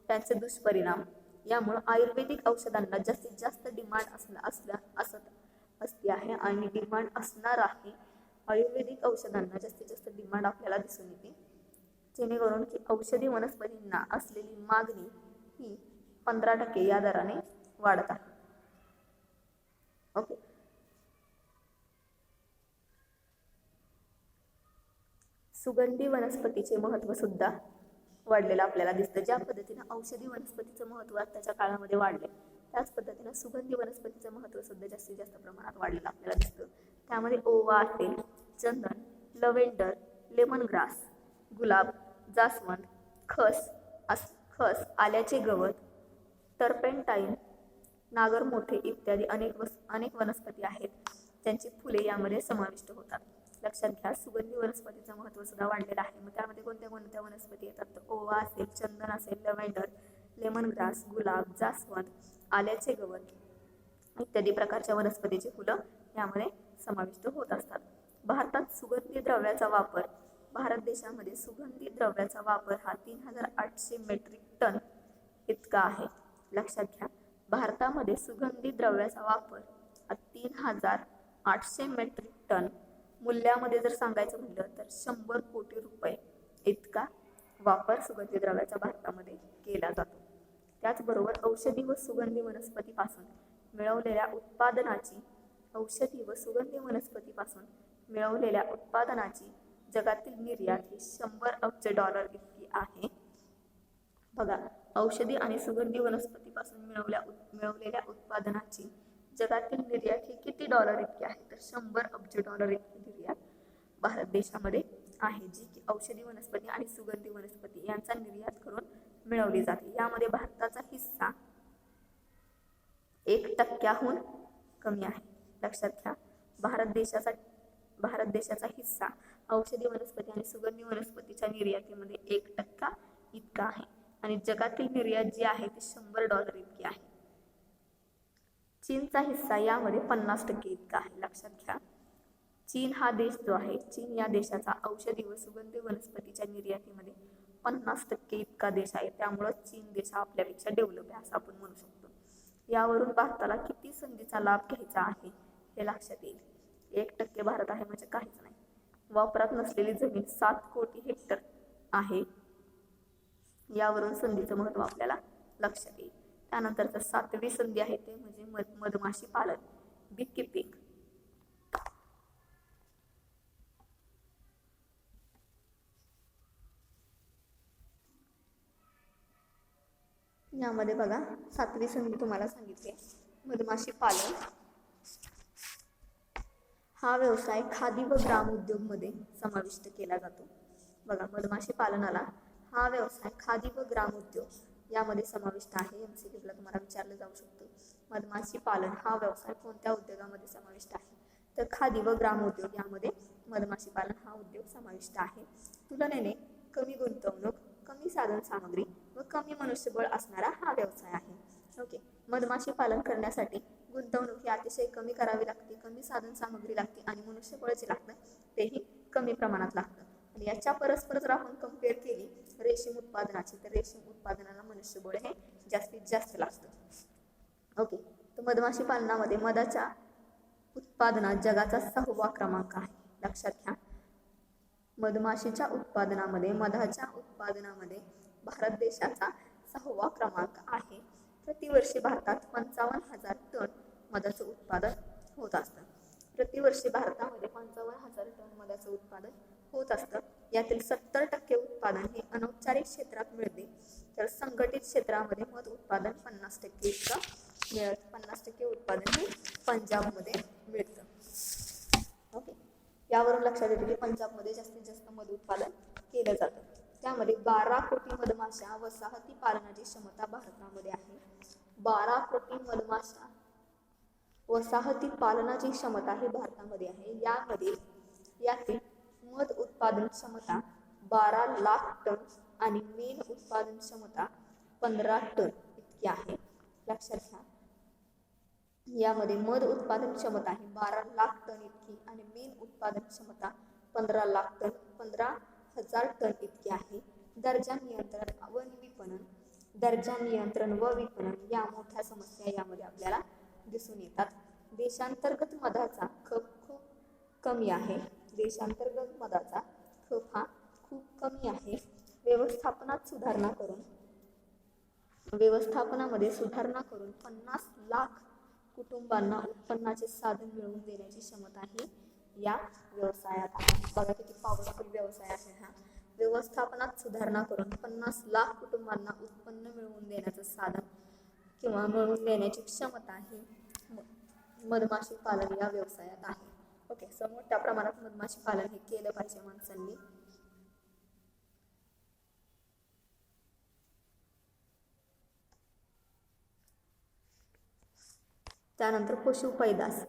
त्यांचे दुष्परिणाम यामुळे आयुर्वेदिक औषधांना जास्तीत जास्त डिमांड असते आहे आणि डिमांड असणार आहे. आयुर्वेदिक औषधांना जास्तीत जास्त डिमांड आपल्याला दिसून येते, जेणेकरून की औषधी वनस्पतींना असलेली मागणी ही 15% या दराने वाढत आहे. ओके, सुगंधी वनस्पतीचे महत्त्व सुद्धा वाढलेलं आपल्याला दिसतं. ज्या पद्धतीने औषधी वनस्पतीचं महत्त्व आताच्या काळामध्ये वाढले, त्याच पद्धतीने सुगंधी वनस्पतीचं महत्त्व सुद्धा जास्तीत जास्त प्रमाणात वाढलेलं आपल्याला दिसतं. त्यामध्ये ओवा असेल, चंदन, लव्हेंडर, लेमन ग्रास, गुलाब, जास्वंद, खस, आल्याचे गवत, टर्पेंटाईन, नागरमोठे इत्यादी अनेक वनस्पती आहेत, त्यांची फुले यामध्ये समाविष्ट होतात. लक्षात घ्या, सुगंधी वनस्पतीचं महत्त्व सुद्धा वाढलेलं आहे. मग त्यामध्ये कोणत्या वनस्पती येतात? तर ओवा असेल, चंदन असेल, लव्हेंडर, लेमन ग्रास, गुलाब, जास्वंद, आल्याचे गवत इत्यादी प्रकारच्या वनस्पतीची फुलं यामध्ये समाविष्ट होत असतात. भारत देशामध्ये सुगंधी द्रव्याचा वापर हा 3800 मेट्रिक टन इतका आहे. लक्षात घ्या, भारतामध्ये सुगंधी द्रव्याचा वापर हा 3800 मेट्रिक टन, मूल्यामध्ये जर सांगायचं म्हटलं तर 100 कोटी रुपये इतका वापर सुगंधी द्रव्याचा भारतामध्ये केला जातो. त्याचबरोबर औषधी व सुगंधी वनस्पतीपासून मिळवलेल्या उत्पादनाची जगातील निर्यात ही 100 अब्ज डॉलर इतकी आहे. बघा, औषधी आणि सुगंधी वनस्पतीपासून मिळवलेल्या उत्पादनाची जगातील निर्यात ही किती डॉलर इतकी आहे? तर 100 अब्ज डॉलर इतकी निर्यात भारत देशामध्ये आहे, जी की औषधी वनस्पती आणि सुगंधी वनस्पती यांचा निर्यात करून मिळवली जाते. यामध्ये भारताचा हिस्सा 1% कमी आहे. लक्षात घ्या, भारत देशाचा हिस्सा औषधी वनस्पती आणि सुगंधी वनस्पतीच्या निर्यातीमध्ये 1% इतका आहे आणि जगातील निर्यात जी आहे ती 100 डॉलर इतकी आहे. चीनचा हिस्सा यामध्ये 50% इतका आहे. लक्षात घ्या, चीन हा देश जो आहे, चीन या देशाचा औषधी व सुगंधी वनस्पतीच्या निर्यातीमध्ये 50% इतका देश आहे. त्यामुळे चीन देश हा आपल्यापेक्षा डेव्हलप आहे असं आपण म्हणू शकतो. यावरून भारताला किती संधीचा लाभ घ्यायचा आहे हे लक्षात येईल. 1% भारत आहे म्हणजे काहीच नाही. वापरात नसलेली जमीन 7 कोटी हेक्टर आहे. यावरून संधीचं महत्त्व आपल्याला लक्षात येईल. त्यानंतरचं 7वी संधी आहे ते म्हणजे मधमाशी पालन, बी किपिंग. यामध्ये बघा 7वी संधी तुम्हाला सांगितली, मधमाशी पालन. हा व्यवसाय खादी व ग्राम उद्योग मध्ये समाविष्ट केला जातो. बघा, मधमाशी पालनाला हा व्यवसाय खादी व ग्राम उद्योग यामध्ये समाविष्ट आहे. MCQ ला तुम्हाला विचारलं जाऊ शकतो, मधमाशी पालन हा व्यवसाय कोणत्या उद्योगामध्ये समाविष्ट आहे? तर खादी व ग्राम उद्योग यामध्ये मधमाशी पालन हा उद्योग समाविष्ट आहे. तुलनेने कमी गुंतवणूक, कमी साधन सामग्री व कमी मनुष्यबळ असणारा हा व्यवसाय आहे. ओके, मधमाशी पालन करण्यासाठी गुंतवणूक ही अतिशय कमी करावी लागते, कमी साधन सामग्री लागते आणि मनुष्यबळ जे लागतं तेही कमी प्रमाणात लागतं. आणि याच्या परस्पर जर आपण कंपेअर केली रेशीम उत्पादनाची, तर रेशीम उत्पादनाला मनुष्यबळ हे जास्तीत जास्त लागतं. ओके, तर मधमाशी पालनामध्ये मधाच्या उत्पादनात जगाचा 6वा क्रमांक आहे. लक्षात घ्या, मधमाशीच्या उत्पादनामध्ये मधाच्या उत्पादनामध्ये भारत देशाचा 6वा क्रमांक आहे. प्रतिवर्षी भारतात 55,000 टन मधाचं उत्पादन होत असतं. प्रतिवर्षी भारतामध्ये 55,000 टन मधाचं उत्पादन होत असतं. यातील 70% उत्पादन हे अनौपचारिक क्षेत्रात मिळते, तर संघटित क्षेत्रामध्ये मध उत्पादन 50% इतकं मिळतं. 50% उत्पादन हे पंजाबमध्ये मिळतं. ओके, यावरून लक्षात येतं की पंजाबमध्ये जास्तीत जास्त मध उत्पादन केलं जातं. त्यामध्ये 12 कोटी मधमाशा वसाहती पालनाची क्षमता भारतामध्ये आहे. 12 कोटी मधमाशा वसाहती पालनाची क्षमता ही भारतामध्ये आहे. यातील मध उत्पादन क्षमता 12 लाख टन आणि मेण उत्पादन क्षमता 15 टन इतकी आहे. लक्षात घ्या, यामध्ये मध उत्पादन क्षमता ही 12 लाख टन इतकी आणि मेण उत्पादन क्षमता 15,000 टन इतकी आहे. दर्जा नियंत्रण व विपणन या मोठ्या समस्या यामध्ये आपल्याला दिसून येतात. देशांतर्गत मधाचा खप खूप कमी आहे. देशांतर्गत मधाचा खप हा खूप कमी आहे. व्यवस्थापनामध्ये सुधारणा करून 50 लाख कुटुंबांना उत्पन्नाचे साधन मिळवून देण्याची क्षमता ही या व्यवसायात आहे. बघा किती पॉवरफुल व्यवसाय आहे हा. व्यवस्थापनात सुधारणा करून 50 लाख कुटुंबांना उत्पन्न मिळवून देण्याचं साधन किंवा मिळवून देण्याची क्षमता ही मधमाशी पालन या व्यवसायात आहे. ओके, सो मोठ्या प्रमाणात मधमाशी पालन हे केलं पाहिजे माणसांनी. त्यानंतर पशु पैदास,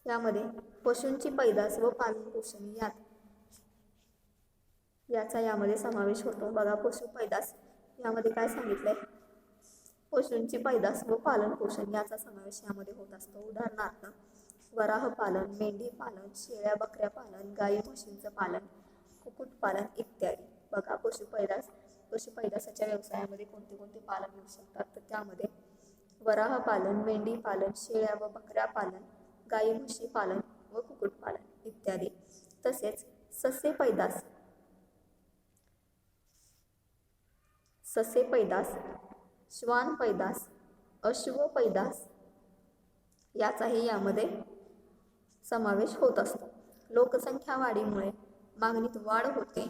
यामध्ये पशूंची पैदास व पालन पोषण याचा यामध्ये समावेश होतो. बघा, पशु पैदास यामध्ये काय सांगितलंय, पशूंची पैदास व पालन पोषण याचा समावेश यामध्ये होत असतो. उदाहरणार्थ वराह पालन, मेंढी पालन, शेळ्या बकऱ्या पालन, गाई म्हशींचं पालन, कुक्कुटपालन इत्यादी. बघा, पशुपैदासाच्या व्यवसायामध्ये कोणते कोणते पालन येऊ शकतात, तर त्यामध्ये वराह पालन, मेंढी पालन, शेळ्या व बकऱ्या पालन, गाई म्हशी पालन व कुक्कुटपालन इत्यादी. तसेच ससे पैदास, श्वान पैदास, अश्व पैदास याचाही यामध्ये समावेश होत असतो. लोकसंख्या वाढीमुळे मागणीत वाढ होते,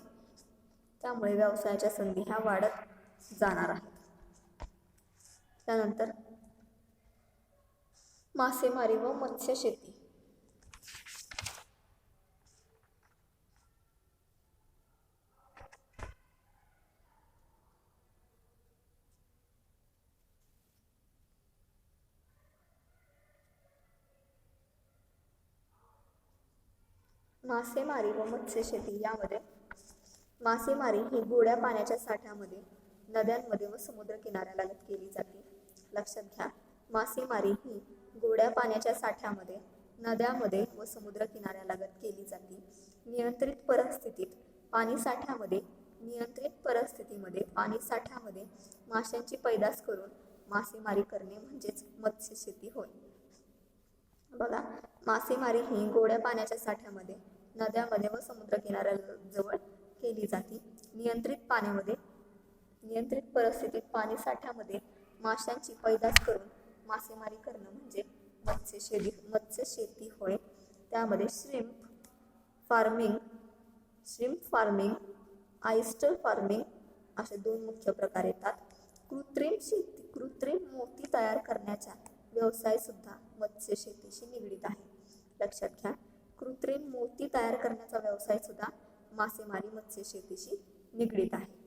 त्यामुळे व्यवसायाच्या संधी ह्या वाढत जाणार आहेत. त्यानंतर मासेमारी व मत्स्यशेती, यामध्ये मासेमारी ही गोड्या पाण्याच्या साठ्यामध्ये, नद्यांमध्ये व समुद्र किनाऱ्यालगत केली जाते. लक्षात घ्या, मासेमारी ही गोड्या पाण्याच्या साठ्यामध्ये, नद्यामध्ये व समुद्र किनाऱ्यालगत केली जाते. नियंत्रित परिस्थितीमध्ये पाणी साठ्यामध्ये माशांची पैदास करून मासेमारी करणे म्हणजेच मत्स्यशेती होय. बघा, मासेमारी ही गोड्या पाण्याच्या साठ्यामध्ये, नद्यामध्ये व समुद्र किनाऱ्याजवळ केली जाते. नियंत्रित परिस्थितीत पाणी साठ्यामध्ये माशांची पैदास करून मासेमारी करणं म्हणजे मत्स्यशेती होय. त्यामध्ये श्रिम्प फार्मिंग, ऑयस्टर फार्मिंग असे 2 मुख्य प्रकार येतात. कृत्रिम मोती तयार करण्याचा व्यवसाय सुद्धा मत्स्यशेतीशी निगडीत आहे. लक्षात घ्या, कृत्रिम मोती तयार करण्याचा व्यवसाय सुद्धा मासेमारी मत्स्यशेतीशी निगडीत आहे.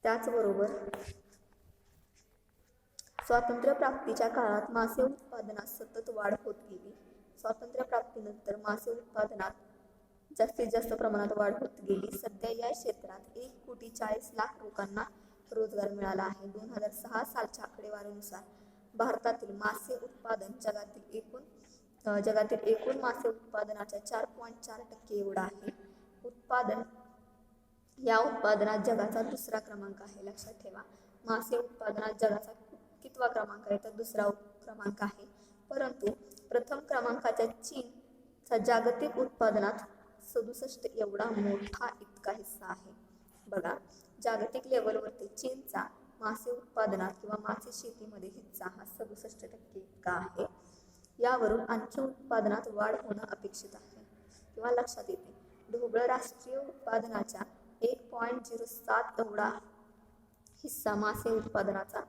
त्याचबरोबर स्वातंत्र्य प्राप्तीच्या काळात मासे उत्पादनात सतत वाढ होत गेली. स्वातंत्र्य प्राप्तीनंतर मासे उत्पादनात जास्तीत जास्त प्रमाणात वाढ होत गेली. सध्या या क्षेत्रात 1,40,00,000 लोकांना रोजगार मिळाला आहे. 2006 सालच्या आकडेवारीनुसार भारतातील मासे उत्पादन जगातील एकूण मासे उत्पादनाच्या 4.4% एवढा आहे. या उत्पादनात जगाचा 2रा क्रमांक आहे. लक्षात ठेवा, मासे उत्पादनात जगाचा कितवा क्रमांक आहे तर दुसरा क्रमांक आहे. परंतु प्रथम क्रमांकाच्या चीनचा जागतिक उत्पादनात 67 एवढा मोठा इतका हिस्सा आहे. बघा, जागतिक लेवलवरती चीनचा मासे उत्पादनात किंवा मासे शेतीमध्ये हिस्सा हा 67% इतका आहे. यावरून आणखी उत्पादनात वाढ होणं अपेक्षित आहे किंवा लक्षात येते. ढोबळ राष्ट्रीय उत्पादनाच्या 1.07 एवढा हिस्सा मासे उत्पादनाचा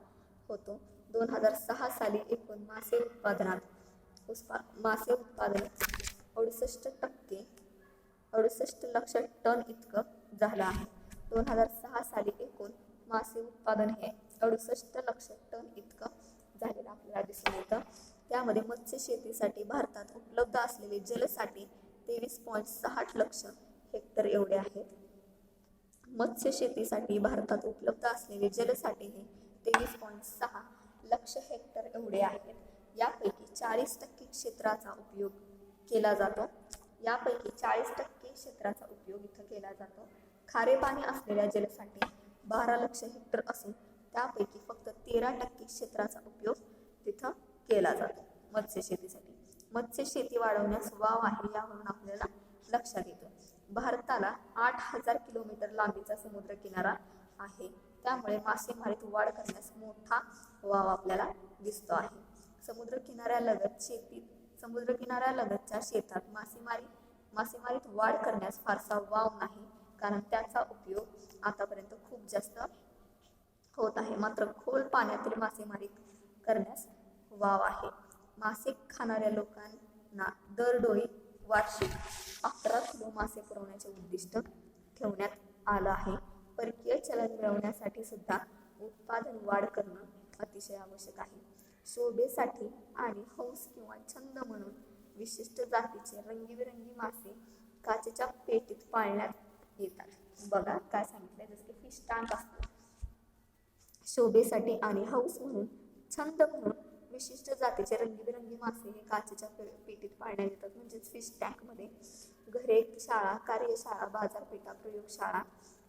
होतो. 2006 साली एकूण मासे उत्पादन 68 लक्ष टन इतकं झालं आहे. 2006 साली एकूण मासे उत्पादन हे 68 लक्ष टन इतकं झालेलं आपल्याला दिसून येतं. त्यामध्ये मत्स्य शेतीसाठी भारतात उपलब्ध असलेले जलसाठे 23.60 लक्ष हेक्टर एवढे आहेत. मत्स्य शेतीसाठी भारतात उपलब्ध असलेले जलसाठे हे 23.6 लक्ष हेक्टर एवढे आहेत. यापैकी 40% क्षेत्राचा उपयोग केला जातो. इथं केला जातो. खारे पाणी असलेल्या जलसाठे 12 लक्ष हेक्टर असून त्यापैकी फक्त 13% क्षेत्राचा उपयोग तिथं केला जातो मत्स्य शेतीसाठी. मत्स्य शेती वाढवण्यास वाव आहे यावरून आपल्याला लक्षात येतं. भारताला 8,000 किलोमीटर लांबीचा समुद्र किनारा आहे. त्यामुळे मासेमारीत वाढ करण्यास मोठा वाव आपल्याला दिसतो आहे. समुद्र किनाऱ्यालगतच्या शेतात मासेमारीत वाढ करण्यास फारसा वाव नाही, कारण त्याचा उपयोग आतापर्यंत खूप जास्त होत आहे. मात्र खोल पाण्यातील मासेमारी करण्यास वाव आहे. मासे खाणाऱ्या लोकांना दरडोई वार्षिक 11 किलो मासे पुरवण्याचे उद्दिष्ट ठेवण्यात आलं आहे. परकीय चलन मिळवण्यासाठी सुद्धा उत्पादन वाढ करणं अतिशय आवश्यक आहे. शोभेसाठी आणि हौस किंवा छंद म्हणून विशिष्ट जातीचे रंगीबेरंगी मासे काचेच्या पेटीत पाळण्यात येतात. बघा काय सांगितलंय, जसं की फिश टँक असतो. शोभेसाठी आणि हौस म्हणून, छंद म्हणून विशिष्ट जातीचे रंगीबेरंगी मासे हे काचेच्या पेटीत पाळण्यात येतात, म्हणजेच फिश टँकमध्ये. घरे, शाळा, कार्यशाळा, बाजारपेठा, प्रयोगशाळा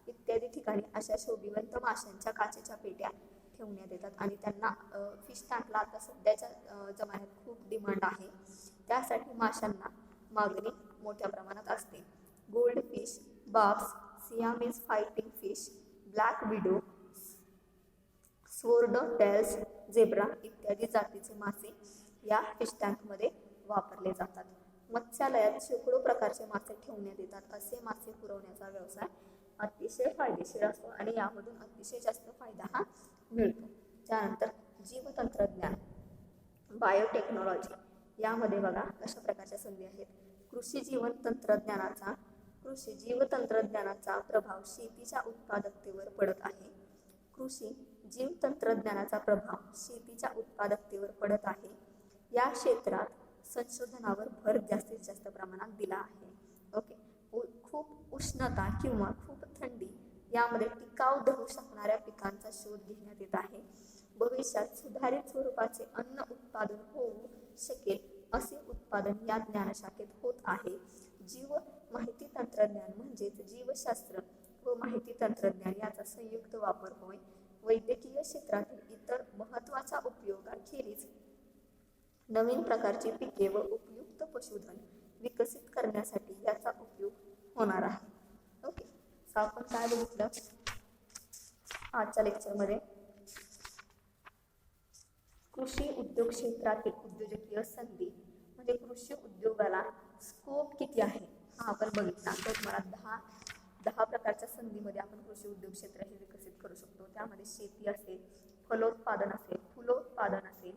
इत्यादी ठिकाणी अशा शोभिवंत माशांच्या काचेच्या पेट्या ठेवण्यात येतात आणि त्यांना फिश टँकला आता सध्याच्या जमान्यात खूप डिमांड आहे. त्यासाठी माशांना मागणी मोठ्या प्रमाणात असते. Goldfish, barbs, Siamese fighting fish, black widow, swordtails, zebra इत्यादी जातीचे मासे या फिश टँकमध्ये वापरले जातात. मत्स्यालयात शेकडो प्रकारचे मासे ठेवण्यात येतात. असे मासे पुरवण्याचा व्यवसाय अतिशय फायदेशीर असतो आणि यामधून अतिशय जास्त फायदा हा मिळतो. त्यानंतर जीवतंत्रज्ञान, बायोटेक्नॉलॉजी, यामध्ये बघा अशा प्रकारच्या संधी आहेत. कृषी जीवतंत्रज्ञानाचा प्रभाव शेतीच्या उत्पादकतेवर पडत आहे. या क्षेत्रात संशोधनावर भर जास्तीत जास्त प्रमाणात दिला आहे. ओके, खूप उष्णता किंवा खूप थंडी यामध्ये टिकाव धरू शकणाऱ्या पिकांचा शोध घेण्यात येत आहे. भविष्यात सुधारित स्वरूपाचे अन्न उत्पादन होऊ शकेल असे उत्पादन या ज्ञानशाखेत होत आहे. जीव माहिती तंत्रज्ञान म्हणजेच जीवशास्त्र व माहिती तंत्रज्ञान याचा संयुक्त वापर होय. वैद्यकीय क्षेत्रातील इतर महत्त्वाच्या उपयोगाखेरीज नवीन प्रकारची पिके व उपयुक्त पशुधन विकसित करण्यासाठी याचा उपयोग होणार आहे. ओके, आपण काय बघितलं आजच्या लेक्चरमध्ये? कृषी उद्योग क्षेत्रातील उद्योजकीय संधी म्हणजे कृषी उद्योगाला स्कोप किती आहे हा आपण बघितला. तर तुम्हाला 10 प्रकारच्या संधीमध्ये आपण कृषी उद्योग क्षेत्र हे विकसित करू शकतो. त्यामध्ये शेती असेल, फलोत्पादन असेल, फुलोत्पादन असेल,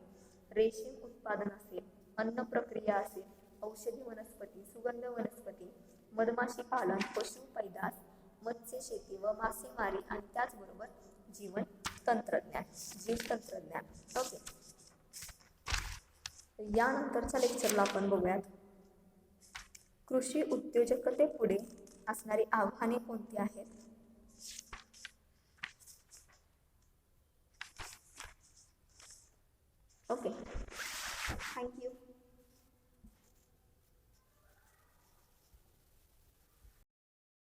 रेशीम उत्पादन असेल, अन्न प्रक्रिया असेल, औषधी वनस्पती, सुगंध वनस्पती, मधमाशी पालन, पशु पैदास, मत्स्य शेती व मासेमारी आणि त्याचबरोबर जीव तंत्रज्ञान. ओके, यानंतरच्या लेक्चरला आपण बघूयात कृषी उद्योजकतेपुढे असणारी आव्हाने कोणती आहेत. Okay, thank you.